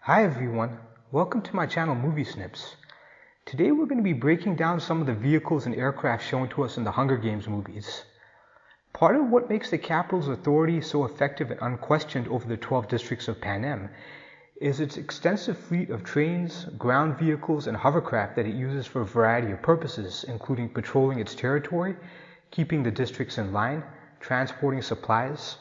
Hi everyone, welcome to my channel Moviesnips. Today we're going to be breaking down some of the vehicles and aircraft shown to us in the Hunger Games movies. Part of what makes the capital's authority so effective and unquestioned over the 12 districts of Panem is its extensive fleet of trains, ground vehicles, and hovercraft that it uses for a variety of purposes, including patrolling its territory, keeping the districts in line, transporting supplies,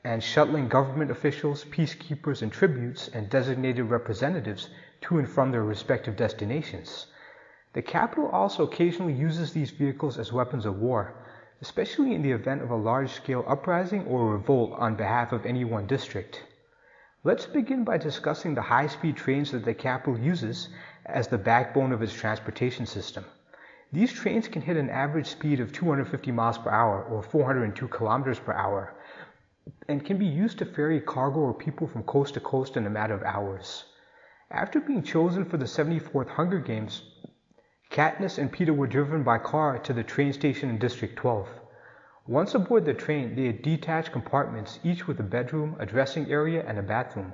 and shuttling government officials, peacekeepers, and tributes and designated representatives to and from their respective destinations. The capital also occasionally uses these vehicles as weapons of war, especially in the event of a large-scale uprising or revolt on behalf of any one district. Let's begin by discussing the high-speed trains that the capital uses as the backbone of its transportation system. These trains can hit an average speed of 250 miles per hour or 402 kilometers per hour, and can be used to ferry cargo or people from coast to coast in a matter of hours. After being chosen for the 74th Hunger Games, Katniss and Peeta were driven by car to the train station in District 12. Once aboard the train, they had detached compartments, each with a bedroom, a dressing area, and a bathroom.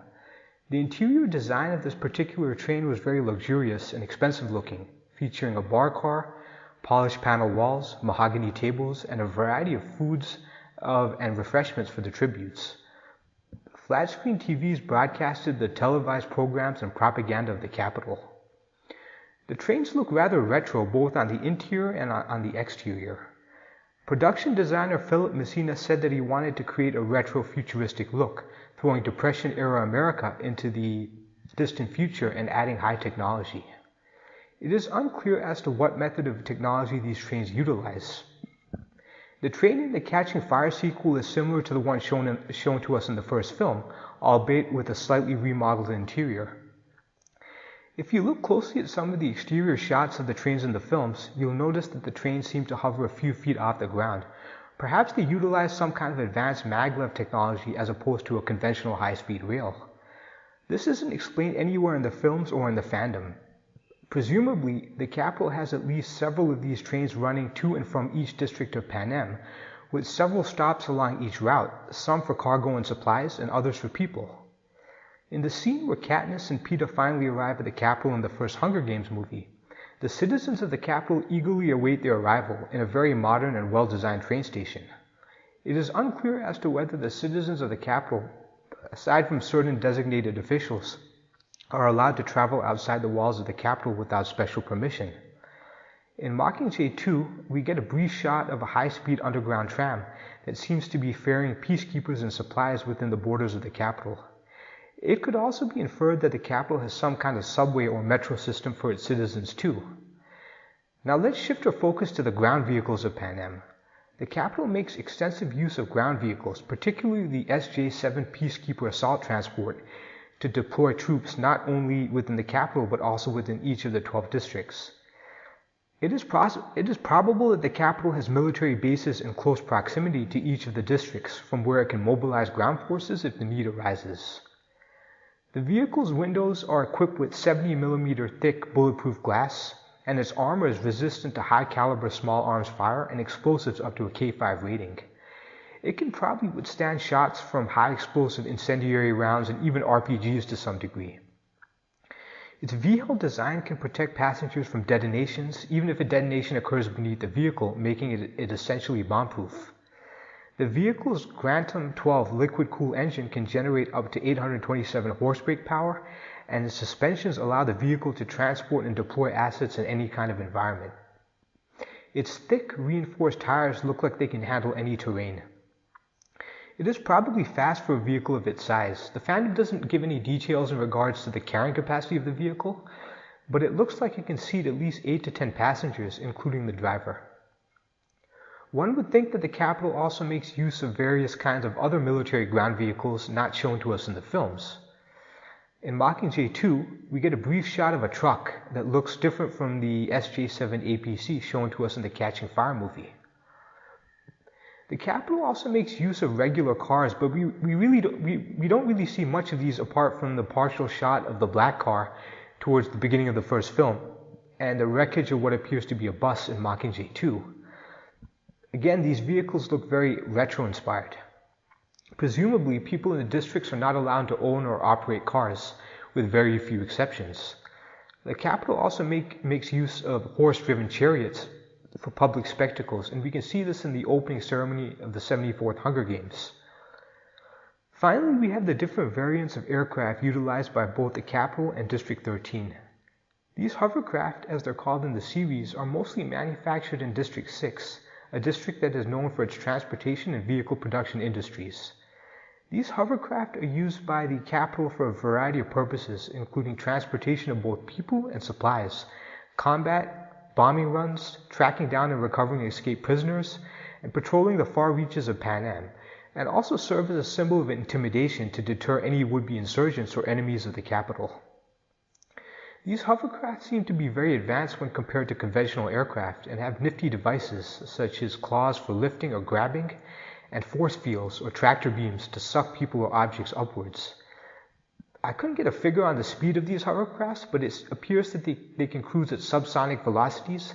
The interior design of this particular train was very luxurious and expensive looking, featuring a bar car, polished panel walls, mahogany tables, and a variety of foods and refreshments for the tributes. Flat-screen TVs broadcasted the televised programs and propaganda of the capital. The trains look rather retro both on the interior and on the exterior. Production designer Philip Messina said that he wanted to create a retro-futuristic look, throwing Depression-era America into the distant future and adding high technology. It is unclear as to what method of technology these trains utilize. The train in the Catching Fire sequel is similar to the one shown to us in the first film, albeit with a slightly remodeled interior. If you look closely at some of the exterior shots of the trains in the films, you'll notice that the trains seem to hover a few feet off the ground. Perhaps they utilize some kind of advanced maglev technology as opposed to a conventional high-speed rail. This isn't explained anywhere in the films or in the fandom. Presumably, the capital has at least several of these trains running to and from each district of Panem, with several stops along each route, some for cargo and supplies and others for people. In the scene where Katniss and Peeta finally arrive at the capital in the first Hunger Games movie, the citizens of the capital eagerly await their arrival in a very modern and well-designed train station. It is unclear as to whether the citizens of the capital, aside from certain designated officials, are allowed to travel outside the walls of the capital without special permission. In Mockingjay 2, we get a brief shot of a high-speed underground tram that seems to be ferrying peacekeepers and supplies within the borders of the capital. It could also be inferred that the capital has some kind of subway or metro system for its citizens too. Now let's shift our focus to the ground vehicles of Panem. The capital makes extensive use of ground vehicles, particularly the SJ-7 Peacekeeper Assault Transport, to deploy troops not only within the capital but also within each of the 12 districts. It is probable that the capital has military bases in close proximity to each of the districts, from where it can mobilize ground forces if the need arises. The vehicle's windows are equipped with 70mm thick bulletproof glass, and its armor is resistant to high-caliber small arms fire and explosives up to a K5 rating. It can probably withstand shots from high-explosive incendiary rounds and even RPGs to some degree. Its V-hull design can protect passengers from detonations, even if a detonation occurs beneath the vehicle, making it essentially bomb-proof. The vehicle's Grantum 12 liquid-cooled engine can generate up to 827 horse brake power, and its suspensions allow the vehicle to transport and deploy assets in any kind of environment. Its thick, reinforced tires look like they can handle any terrain. It is probably fast for a vehicle of its size. The fandom doesn't give any details in regards to the carrying capacity of the vehicle, but it looks like it can seat at least 8 to 10 passengers, including the driver. One would think that the capital also makes use of various kinds of other military ground vehicles not shown to us in the films. In Mockingjay 2, we get a brief shot of a truck that looks different from the SJ-7 APC shown to us in the Catching Fire movie. The capital also makes use of regular cars, but we don't really see much of these apart from the partial shot of the black car towards the beginning of the first film, and the wreckage of what appears to be a bus in Mockingjay 2. Again, these vehicles look very retro-inspired. Presumably, people in the districts are not allowed to own or operate cars, with very few exceptions. The Capitol also makes use of horse-driven chariots for public spectacles, and we can see this in the opening ceremony of the 74th Hunger Games. Finally, we have the different variants of aircraft utilized by both the Capitol and District 13. These hovercraft, as they're called in the series, are mostly manufactured in District 6, a district that is known for its transportation and vehicle production industries. These hovercraft are used by the Capitol for a variety of purposes, including transportation of both people and supplies, combat, bombing runs, tracking down and recovering escaped prisoners, and patrolling the far reaches of Panem, and also serve as a symbol of intimidation to deter any would-be insurgents or enemies of the Capitol. These hovercraft seem to be very advanced when compared to conventional aircraft and have nifty devices such as claws for lifting or grabbing and force fields or tractor beams to suck people or objects upwards. I couldn't get a figure on the speed of these hovercrafts, but it appears that they can cruise at subsonic velocities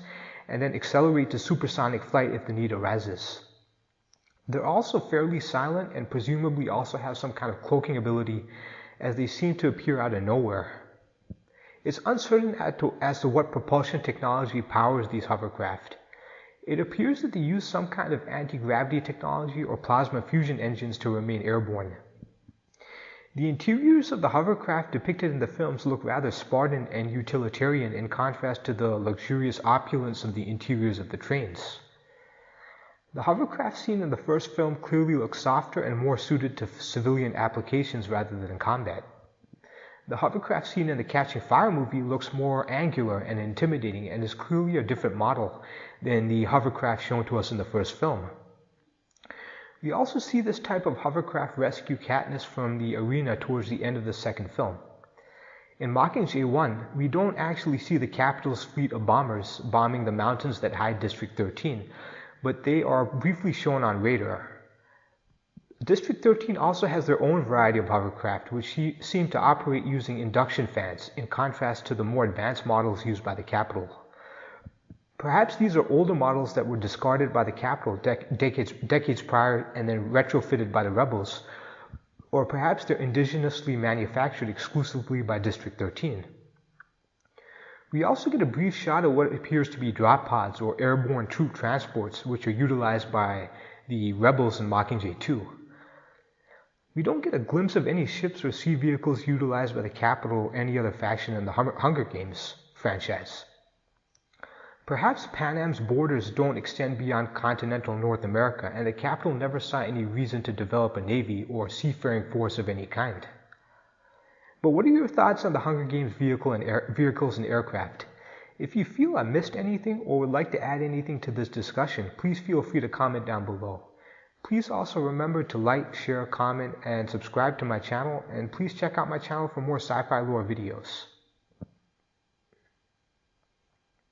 and then accelerate to supersonic flight if the need arises. They're also fairly silent and presumably also have some kind of cloaking ability, as they seem to appear out of nowhere. It's uncertain as to what propulsion technology powers these hovercraft. It appears that they use some kind of anti-gravity technology or plasma fusion engines to remain airborne. The interiors of the hovercraft depicted in the films look rather Spartan and utilitarian in contrast to the luxurious opulence of the interiors of the trains. The hovercraft seen in the first film clearly looks softer and more suited to civilian applications rather than combat. The hovercraft seen in the Catching Fire movie looks more angular and intimidating and is clearly a different model than the hovercraft shown to us in the first film. We also see this type of hovercraft rescue Katniss from the arena towards the end of the second film. In Mockingjay 1, we don't actually see the Capitol's fleet of bombers bombing the mountains that hide District 13, but they are briefly shown on radar. District 13 also has their own variety of hovercraft, which seem to operate using induction fans, in contrast to the more advanced models used by the Capitol. Perhaps these are older models that were discarded by the Capitol decades prior and then retrofitted by the rebels, or perhaps they're indigenously manufactured exclusively by District 13. We also get a brief shot of what appears to be drop pods or airborne troop transports, which are utilized by the rebels in Mockingjay 2. We don't get a glimpse of any ships or sea vehicles utilized by the Capitol or any other faction in the Hunger Games franchise. Perhaps Panem's borders don't extend beyond continental North America, and the Capitol never saw any reason to develop a navy or seafaring force of any kind. But what are your thoughts on the Hunger Games vehicles and aircraft? If you feel I missed anything or would like to add anything to this discussion, please feel free to comment down below. Please also remember to like, share, comment, and subscribe to my channel, and please check out my channel for more sci-fi lore videos.